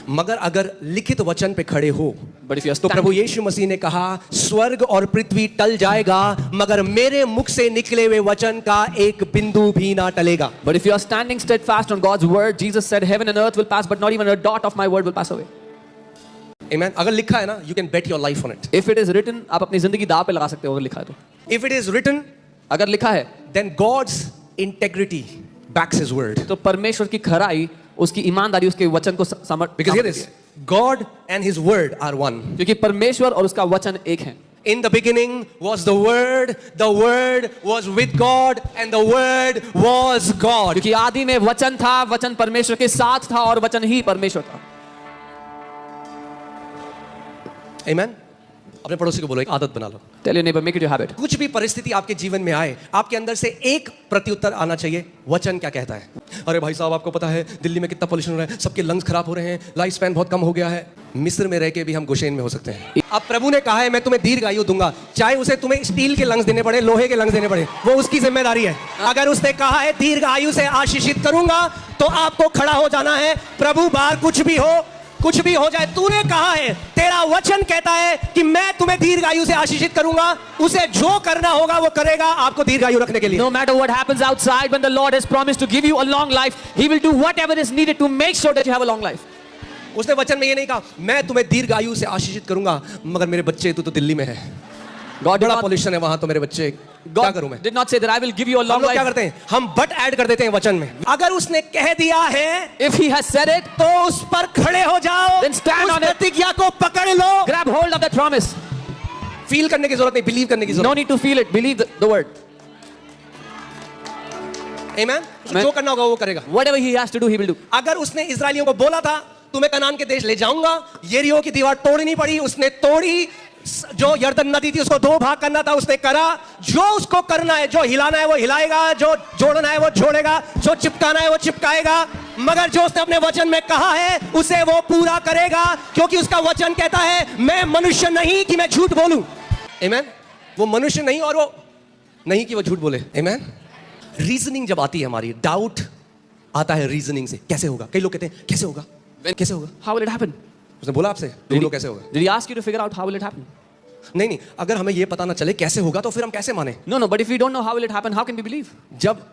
मगर अगर लिखित वचन पे खड़े हो, But if you are तो प्रभु यीशु मसीह ने कहा स्वर्ग और पृथ्वी टल जाएगा मगर मेरे मुख से निकले हुए वचन का एक बिंदु भी ना टलेगा. But if you are standing steadfast on God's word, Jesus said, heaven and earth will pass, but not even a dot of my word will pass away. Amen. अगर लिखा है ना, you can bet your life on it. If it is written, आप अपनी जिंदगी दांव पे लगा सकते हो अगर लिखा है तो. If it is written, अगर लिखा है, then God's integrity backs His word. तो परमेश्वर की खराई, उसकी ईमानदारी उसके वचन को समर्थ. Because hear this, God and His word are one. क्योंकि परमेश्वर और उसका वचन एक है. In the beginning was the word was with God, and the word was God. क्योंकि आदि में वचन था, वचन परमेश्वर के साथ था और वचन ही परमेश्वर था. Amen. अपने पड़ोसी को बोलो एक आदत बना लो. Tell your neighbor, make it your habit. कुछ भी परिस्थिति आपके जीवन में आए, आपके अंदर से एक प्रत्युत्तर आना चाहिए. वचन क्या कहता है? अरे भाई साहब, आपको पता है दिल्ली में कितना पोल्यूशन हो रहा है, सबके लंग्स खराब हो रहे हैं, लाइफ स्पैन बहुत कम हो गया है. मिस्र में रह के भी हम गोशेन में हो सकते हैं. अब प्रभु ने कहा है मैं तुम्हें दीर्घ आयु दूंगा, चाहे उसे तुम्हें स्टील के लंग्स देने पड़े, लोहे के लंग्स देने पड़े, वो उसकी जिम्मेदारी है. अगर उसने कहा है दीर्घ आयु से आशीषित करूंगा, तो आपको खड़ा हो जाना है. प्रभु बाहर कुछ भी हो जाए, तूने कहा है, तेरा वचन कहता है कि मैं तुम्हें दीर्घ आयु से आशीषित करूंगा. उसे जो करना होगा वो करेगा आपको दीर्घ आयु रखने के लिए. No matter what happens outside, when the Lord has promised to give you a long life, He will do whatever is needed to make sure that you have a long life. उसने वचन में ये नहीं कहा मैं तुम्हें दीर्घ आयु से आशीषित करूंगा मगर मेरे बच्चे तो दिल्ली में है, God बड़ा पोल्यूशन है वहां, तो मेरे बच्चे क्या करूं मैं. did not say that I will give you a long हम लोग क्या life. करते हैं, हम बट ऐड कर देते हैं वचन में. अगर उसने कह दिया है, If He has said it, तो उस पर खड़े हो जाओ. Then stand उस on it. प्रतिज्ञा को पकड़ लो. grab hold of that promise. Feel करने की जरूरत नहीं, बिलीव करने की No जरूरत. need to feel it, believe the word. आमेन. जो करना होगा वो करेगा. Whatever He has to do, He will do. अगर उसने इजरायलियों को बोला था तुम्हें कनान के देश ले जाऊंगा, यरीहो की दीवार तोड़नी पड़ी, उसने तोड़ी. जो यर्दन नदी थी उसको 2 भाग करना था, उसने करा. जो उसको करना है, जो हिलाना है वो हिलाएगा, जो जोड़ना है वो जोड़ेगा, जो चिपकाना है वो चिपकाएगा. मगर जो उसने अपने वचन में कहा है उसे वो पूरा करेगा, क्योंकि उसका वचन कहता है मैं मनुष्य नहीं कि मैं झूठ बोलूं. आमेन. वो मनुष्य नहीं और वो नहीं कि वो झूठ बोले. आमेन. रीजनिंग जब आती है हमारी, डाउट आता है रीजनिंग से. कैसे होगा? कई लोग कहते हैं कैसे होगा, कैसे होगा. How will it happen? उसने बोला आपसे ढूंढो कैसे होगा. Did He ask you to figure out how will it happen? नहीं, अगर हमें ये पता ना चले कैसे होगा तो फिर हम कैसे माने. No, but if we don't know how will it happen, how can we believe? जब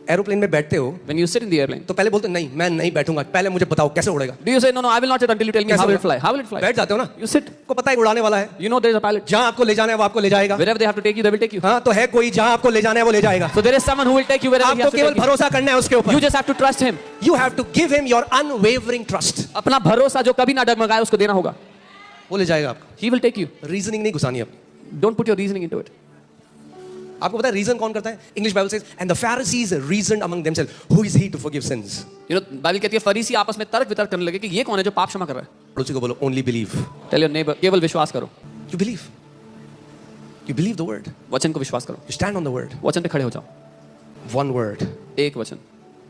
एरोप्लेन में बैठते हो When you sit in the airplane, तो पहले बोलते नहीं मैं नहीं बैठूंगा, पहले मुझे बताओ कैसे उड़ेगा. do you say no, I will not sit until you tell me how will it fly? How will it fly? बैठ जाते हो ना. You sit. को पता है उड़ाने वाला है. You know there is a pilot. जहां आपको ले जाना है वो आपको ले जाएगा. Wherever they have to take you, they will take you. हाँ, तो है कोई जहां आपको ले जाना है वो ले जाएगा. So there is someone who will take you wherever he आपको has to केवल take you. भरोसा करना है उसके ऊपर. You just have to trust Him. You have to give him your unwavering trust. अपना भरोसा जो कभी ना डगमगाए उसको देना होगा. वो ले जाएगा आपको. He will take you. Reasoning नहीं घुसानी अपनी. Don't put your reasoning into it. आपको पता है रीजन कौन करता है? English Bible says and the Pharisees reasoned among themselves who is he to forgive sins. You know, Bible कहती है फरीसी आपस में तर्क वितर्क करने लगे कि ये कौन है जो पाप क्षमा कर रहा है. पड़ोसी को बोलो only believe. Tell your neighbor, केवल विश्वास करो. You believe the word. वचन को विश्वास करो. You stand on the word. वचन पे खड़े हो जाओ. One word. एक वचन.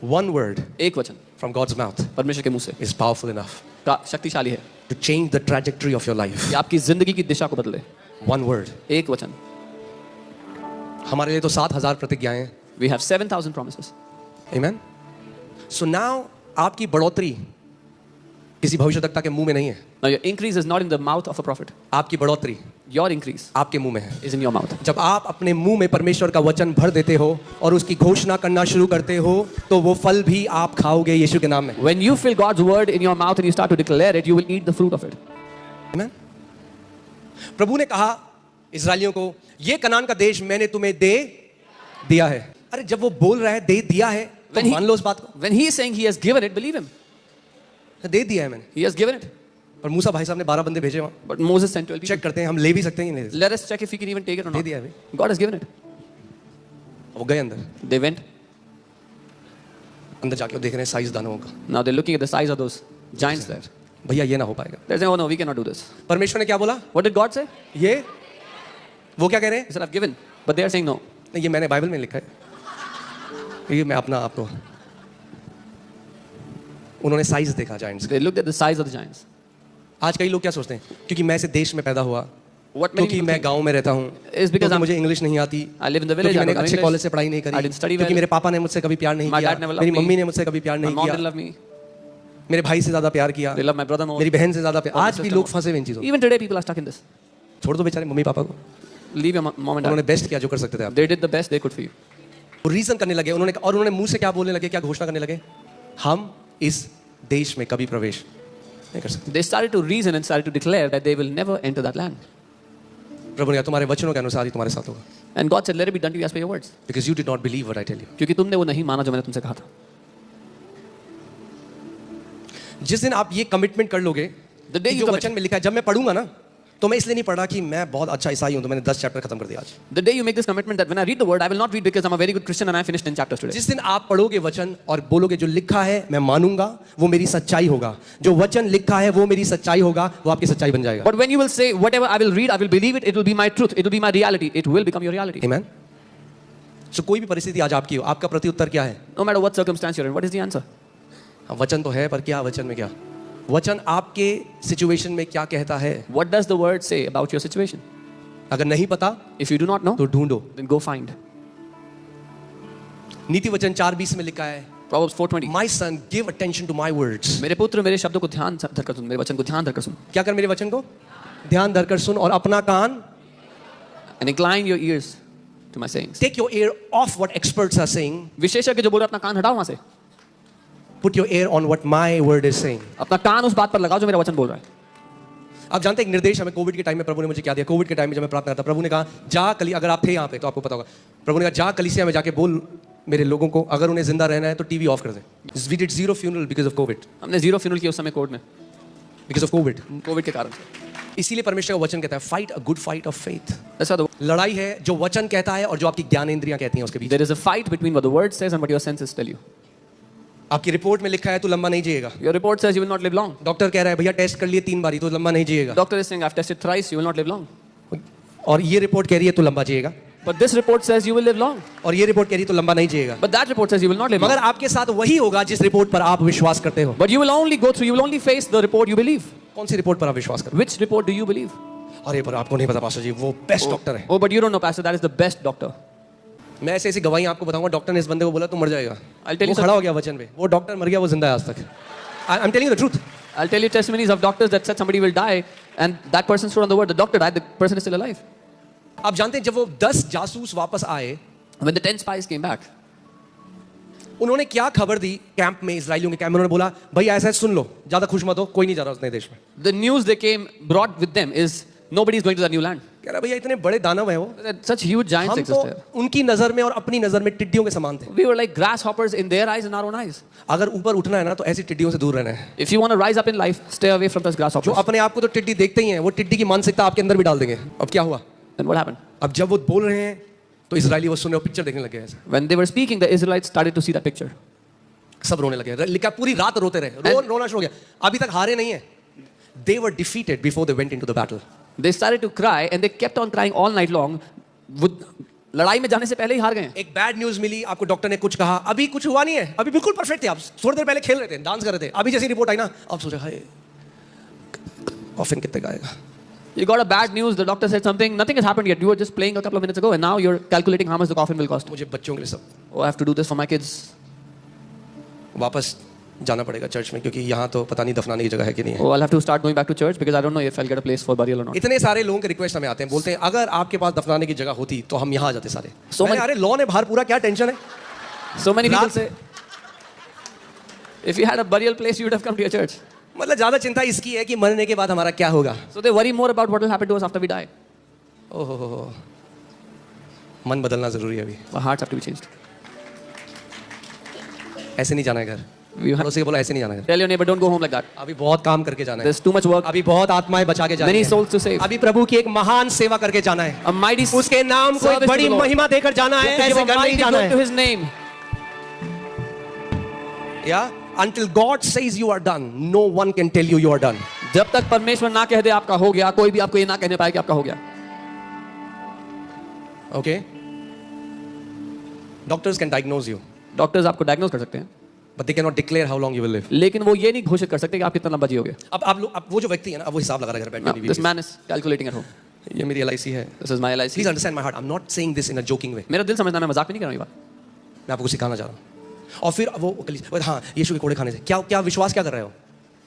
One word एक वचन from God's mouth परमेश्वर के मुंह से is powerful enough का शक्तिशाली है to change the trajectory of your life. कि आपकी जिंदगी की दिशा को बदले. One word. एक वचन. हमारे लिए तो 7,000 प्रतिज्ञाएं हैं. We have 7,000 promises. Amen. So now आपकी बढ़ोतरी किसी भविष्यवक्ता के मुंह में नहीं है. Now your increase is not in the mouth of a prophet. आपकी बढ़ोतरी Your increase आपके मुंह में है. is in your mouth. जब आप अपने मुंह में परमेश्वर का वचन भर देते हो और उसकी घोषणा करना शुरू करते हो तो वो फल भी आप खाओगे यीशु के नाम में. When you fill God's word in your mouth and you start to declare it, you will eat the fruit of it. Amen. प्रभु ने कहा इस्राएलियों को ये कनान का देश मैंने तुम्हें दे दिया है. अरे जब वो बोल रहा है दे दिया है तो मान लो उस बात को. When he is saying he has given it, believe him. दे दिया है मैंने. He has given it. और मूसा भाई साहब ने 12 बंदे भेजे वहां. But Moses sent 12 people. Check करते हैं हम ले भी सकते हैं कि नहीं. Let us check if he can even take it or they not. दिया है. God has given it. वो गए अंदर. They went. अंदर जाके वो देख रहे हैं साइज दानों का. Now they're looking at the size of those giants there. भैया ये ना हो पाएगा. They're saying, oh no, we cannot do this. परमेश्वर ने क्या बोला? What did God say? ये वो क्या कह रहे हैं? He said, I've given. But they are saying no. नहीं, ये मैंने बाइबल में लिखा है. ये मैं अपना आपको उन्होंने साइज देखा giants. They looked at the size of the giants. आज कई लोग क्या सोचते हैं क्योंकि मैं इस देश में पैदा हुआ, What many क्योंकि people मैं think गांव में रहता हूँ, is because क्योंकि I'm- मुझे इंग्लिश नहीं आती, I live in the village. क्योंकि I मैंने don't know अच्छे English. कॉलेज से पढ़ाई नहीं I didn't करी, study क्योंकि well. मेरे पापा ने मुझसे कभी प्यार नहीं My किया, dad never loved मेरी me. मम्मी ने मुझसे कभी प्यार नहीं My mom किया. didn't love me. मेरे भाई से ज्यादा प्यार किया, They love my brother more. मेरी बहन से ज्यादा प्यार। Or my आज भी sister लोग more. फंसे हुए इन चीजों में। Even today, people are stuck in this. छोड़ दो बेचारे मम्मी पापा को, Leave your mom and उन्होंने dad. बेस्ट किया जो कर सकते थे आप। They did the best they could for you. वो रीजन करने लगे उन्होंने, और उन्होंने मुंह से क्या बोलने लगे, क्या घोषणा करने लगे, हम इस देश में कभी प्रवेश नहीं कर सकते। They started to reason and started to declare that they will never enter that land. प्रभु ने कहा तुम्हारे वचनों के अनुसार ही तुम्हारे साथ होगा, And God said, let it be done to you as per your words. because you did not believe what I tell you। क्योंकि तुमने वो नहीं माना जो मैंने तुमसे कहा था। जिस दिन आप ये कमिटमेंट कर लोगे, The day कि you जो commit- वचन में लिखा है, जब मैं पढ़ूंगा ना तो मैं इसलिए नहीं पढ़ रहा कि मैं बहुत अच्छा ईसाई हूं तो मैंने 10 चैप्टर खत्म कर दिया आज। The day you make this commitment that when I read the word, I will not read because I'm a very good Christian and I finished 10 chapters today. जिस दिन आप पढ़ोगे वचन और बोलोगे जो लिखा है मैं मानूंगा, वो मेरी सच्चाई होगा, जो वचन लिखा है वो मेरी सच्चाई होगा, वो आपकी सच्चाई बन जाएगा। But when you will say, whatever I will read, I will believe it, it will be my truth, it will be my reality, it will become your reality. Amen? So कोई भी परिस्थिति आज आपकी हो, आपका प्रत्युत्तर क्या है? No matter what circumstance you're in, what is the answer? हाँ, वचन तो है पर क्या वचन में क्या? वचन आपके सिचुएशन में क्या कहता है? What does the word say about your situation? अगर नहीं पता If you do not know, तो ढूंढो। then go find. नीति वचन 4:20 में लिखा है, Proverbs 4:20. My son, give attention to my words। मेरे पुत्र मेरे शब्दों को ध्यान धरकर सुन, मेरे वचन को ध्यान धरकर सुन. क्या कर मेरे वचन को ध्यान धरकर सुन और अपना कान, And incline your ears to my sayings. take your ear off what experts are saying, विशेषज्ञ जो बोल रहे हैं, अपना कान हटाओ वहां से. put your ear on what my word is saying। अपना कान उस बात पर लगाओ जो मेरा वचन बोल रहा है. आप जानते हैं एक निर्देश हमें कोविड के टाइम में प्रभु ने मुझे क्या दिया? कोविड के टाइम में जब मैं प्रार्थना करता, प्रभु ने कहा जा कली, अगर आप थे यहाँ पे तो आपको पता होगा, प्रभु ने कहा जा कलीसिया में जाके बोल मेरे लोगों को अगर उन्हें जिंदा रहना है तो टीवी ऑफ कर दें। We did 0 funeral because of COVID, हमने 0 फ्यूनरल किया उस समय कोविड में, because of COVID। कोविड के कारण. इसीलिए परमेश्वर का वचन कहता है fight a good fight of faith. That's why लड़ाई है जो वचन कहता है और जो आपकी ज्ञानेंद्रियां कहती हैं उसके बीच। there is a fight between what the word says and what your senses tell you. आपकी रिपोर्ट में लिखा है तू लंबा नहीं जिएगा, Your report says you will not live long. Doctor कह रहा है भैया टेस्ट कर लिए 3 बारी तो लंबा नहीं जिएगा, Doctor is saying I've tested thrice, you will not live long. और ये रिपोर्ट कह रही है तू लंबा जिएगा, But this report says you will live long. और ये रिपोर्ट कह रही है तू लंबा नहीं जिएगा। But that report says you will not live मगर long. आपके साथ वही होगा जिस रिपोर्ट पर आप विश्वास करते हो। But you will only go through, you will only face the report you believe. कौन सी रिपोर्ट पर आप विश्वास करते Which report do you believe? हो? अरे पर आपको नहीं पता पास्टर जी, वो बेस्ट डॉक्टर है। Oh, but you don't know, Pastor, that is the best doctor. मैं ऐसे ऐसी गवाही आपको बताऊंगा, डॉक्टर ने इस बंदे को बोला तू मर जाएगा, I'll tell वो you खड़ा हो गया वचन पे, वो डॉक्टर मर गया, वो जिंदा है आज तक। I'm telling you the truth। I'll tell you testimonies of doctors that said somebody will die and that person stood on the word, the doctor died, the person is still alive. आप जानते हैं जब वो 10 जासूस वापस आए, When the 10 spies came back, उन्होंने क्या खबर दी कैंप में, इजराइलियों के कैंप में? उन्होंने बोला भैया ऐसा है सुन लो, ज्यादा खुश मत हो, कोई नहीं जा रहा उस नए देश में। the news they brought with them is nobody is going to that new land. कह रहा भैया इतने बड़े दानव हैं वो, Such huge giants हम exist तो there. उनकी नजर में और अपनी नजर में टिड्डियों के समान थे। We were like grasshoppers in their eyes and our own eyes. अगर ऊपर उठना है ना तो ऐसी टिड्डियों से दूर रहना है। If you want to rise up in life, stay away from those जो grasshoppers. अपने आप को तो टिड्डी देखते ही हैं, वो टिड्डी की मानसिकता आपके अंदर भी डाल देंगे। अब क्या हुआ? Then what happened? अब जब वो बोल रहे हैं तो इजराइली वो सुन रहे, पिक्चर देखने लगे ऐसे, When they were speaking, the Israelites started to see that picture. सब रोने लगे, लिखा पूरी रात रोते रहे, रोना शुरू हो गया, अभी तक हारे नहीं है। They were defeated before they went into the battle। They started to cry and they kept on crying all night long. लड़ाई में जाने से पहले ही हार गए. एक बैड न्यूज मिली आपको, डॉक्टर ने कुछ कहा, अभी कुछ हुआ नहीं है, अभी बिल्कुल परफेक्ट थे आप, थोड़ी देर पहले खेल रहे थे, डांस कर रहे थे, अभी जैसी रिपोर्ट आई ना अब सोचा हाय कॉफिन कितने का आएगा। You got a bad news, the doctor said something, nothing has happened yet. You were just playing a couple of minutes ago and now you're calculating how much the coffin will cost. मुझे बच्चों के लिए सब Oh, I have to do this for my kids. वापस जाना पड़ेगा church में, क्योंकि यहाँ तो पता नहीं दफनाने की जगह है कि नहीं है। Oh, I'll have to start going back to church because I don't know if I'll get a place for burial or not. इतने सारे लोगों के रिक्वेस्ट हमें आते हैं, बोलते हैं अगर आपके पास दफनाने की जगह होती तो हम यहाँ आ जाते सारे। many- अरे लॉ ने बाहर पूरा, क्या टेंशन है? So many people Last- say, if you had a burial place, you would have come to your church. मतलब ज्यादा चिंता इसकी है कि मरने के बाद हमारा क्या होगा। So they worry more about what will happen to us after we die. ओहो, मन बदलना जरूरी है अभी, Our hearts have to be changed. ऐसे नहीं जाना है घर। You have, पड़ोसी को बोलो ऐसे नहीं जाना है घर, tell your neighbor, don't go home like that. अभी बहुत काम करके जाना है, There's too much work, अभी बहुत आत्माएं बचा के जाना many है, souls to save. अभी प्रभु की एक महान सेवा करके जाना है, A mighty उसके नाम को एक service to बड़ी the Lord. महिमा देकर जाना है, You have to ऐसे give a घर नहीं mighty जाना glory to है। His name. या until God says you are done, no one can tell you you are done। जब तक परमेश्वर ना कह दे आपका हो गया, कोई भी आपको ये ना कहने पाए कि आपका हो गया. Okay? Doctors can diagnose you, doctors आपको डायग्नोज कर सकते हैं, but they cannot declare how long you will live। लेकिन वो ये नहीं घोषित कर सकते कि आप कितना लंबा जियोगे. अब वो जो व्यक्ति है ना, अब वो हिसाब लगा रहा है घर बैठ के। This man is calculating at home. ये मेरी LIC है। This is my LIC. Please understand my heart. I'm not saying this in a joking way। मेरा दिल समझना, मैं मजाक में नहीं कर रहा हूँ ये बात. मैं आपको सिखाना चाह रहा हूँ। और फिर वो हाँ, यीशु के कोड़े खाने से क्या विश्वास क्या कर रहे हो?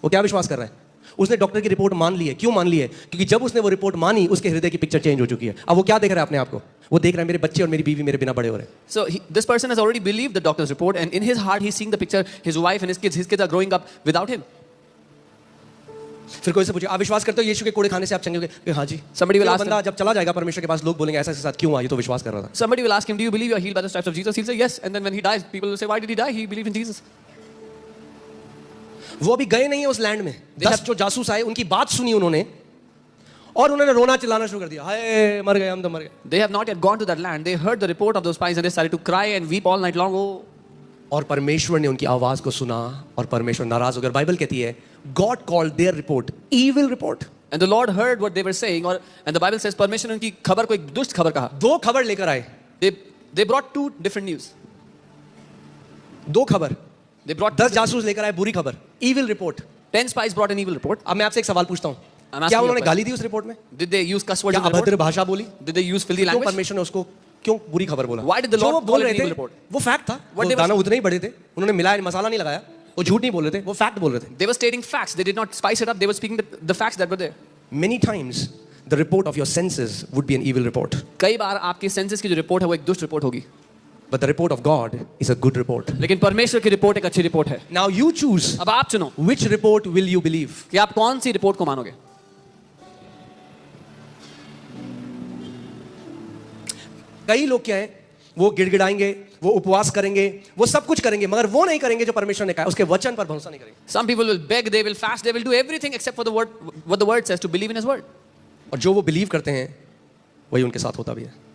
वो क्या विश्वास कर रहा है? उसने डॉक्टर की रिपोर्ट मान ली है। क्यों मान ली है? क्योंकि जब उसने वो रिपोर्ट मानी उसके हृदय की पिक्चर चेंज हो चुकी है। अब वो क्या देख रहा है अपने आप को? वो देख रहा है मेरे बच्चे और मेरी बीवी मेरे बिना बड़े हो रहे हैं। So this person has already believed the doctor's report, and in his heart he's seeing the picture, his wife and his kids are growing up without him. फिर कोई से पूछे आप विश्वास करते हो यीशु के कोड़े खाने से आप चंगे हो गए? हाँ जी। Somebody will फिर वो ask बंदा जब चला जाएगा परमेश्वर के पास, लोग बोलेंगे ऐसा ऐसा साथ क्यों हुआ? ये तो विश्वास कर रहा था। Somebody will ask him, do you believe you are healed by the stripes of Jesus? He'll say yes, and then when he dies, people will say, why did he die? He believed in Jesus. वो अभी गए नहीं है उस land में। 10 जो जासूस आए उनकी बात सुनी उन्होंने और उन्होंने रोना चिल्लाना शुरू कर दिया, हाय मर गए हम तो मर गए। They have not yet gone to that land. They heard the report of those spies and they started to cry and weep all night long. Oh. और परमेश्वर ने उनकी आवाज को सुना और परमेश्वर नाराज हो गया। बाइबल कहती है God called their report evil report. And the Lord heard what they were saying, and the Bible says परमेश्वर ने उनकी खबर को एक दुष्ट खबर कहा. दो खबर लेकर आए। They brought two different news. दो खबर। They brought 10 जासूस लेकर आए बुरी खबर, evil report। 10 spies brought an evil report. अब मैं आपसे एक सवाल पूछता हूँ, I'm asking क्या you a उन्होंने question. गाली दी उस रिपोर्ट में? Did they use cuss words क्या in the अभद्र report? भाषा बोली? Did they use filthy क्यों language? परमेश्वर ने उसको क्यों बुरी खबर बोला? Why did the जो Lord वो बोल call it रहे an evil थे report? वो फैक्ट था। What वो they दाना were- उतने ही बड़े थे, उन्होंने मिलाया मसाला नहीं लगाया, वो झूठ नहीं बोल रहे थे, वो फैक्ट बोल रहे थे। They were stating facts. They did not spice it up. They were speaking the facts that were there. Many times the report of your senses would be an evil report, कई बार आपके senses की जो report है वो एक दुष्ट report होगी, but the report of God is a good report. लेकिन परमेश्वर की रिपोर्ट एक अच्छी रिपोर्ट है. Now you choose अब आप चुनो which report will you believe. कि आप कौन सी रिपोर्ट को मानोगे. कई लोग क्या है, वो गिड़गिड़ाएंगे, वो उपवास करेंगे, वो सब कुछ करेंगे, मगर वो नहीं करेंगे जो परमेश्वर ने कहा, उसके वचन पर भरोसा नहीं करेंगे। Some people will beg, they will fast, they will do everything except for the word, what the word says, to believe in his word. और जो वो बिलीव करते हैं वही उनके साथ होता भी है।